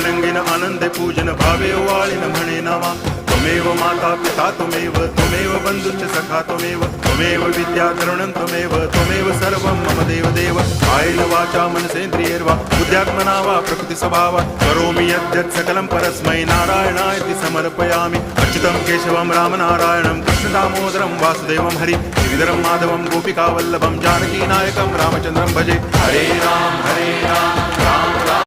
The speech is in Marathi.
रंगीन आनंदे पूजन भावे वाळीन म्हणे नावा त्वमेव माता पिता त्वमेव बंधुश्च सखा त्वमेव विद्या तरुणं त्वमेव सर्वं मम देव कायेन वाचा मनसेन्द्रियैर्वा बुद्ध्यात्मना वा प्रकृति स्वभावात् करोमि यद्यत् सकलं परस्मै नारायणायति समर्पयामि अच्युतं केशवं रामनारायणं कृष्णदामोदरं वासुदेवं हरि श्रीधरं माधवं गोपिकावल्लभं जानकीनायकं रामचन्द्रं भजे हरे राम राम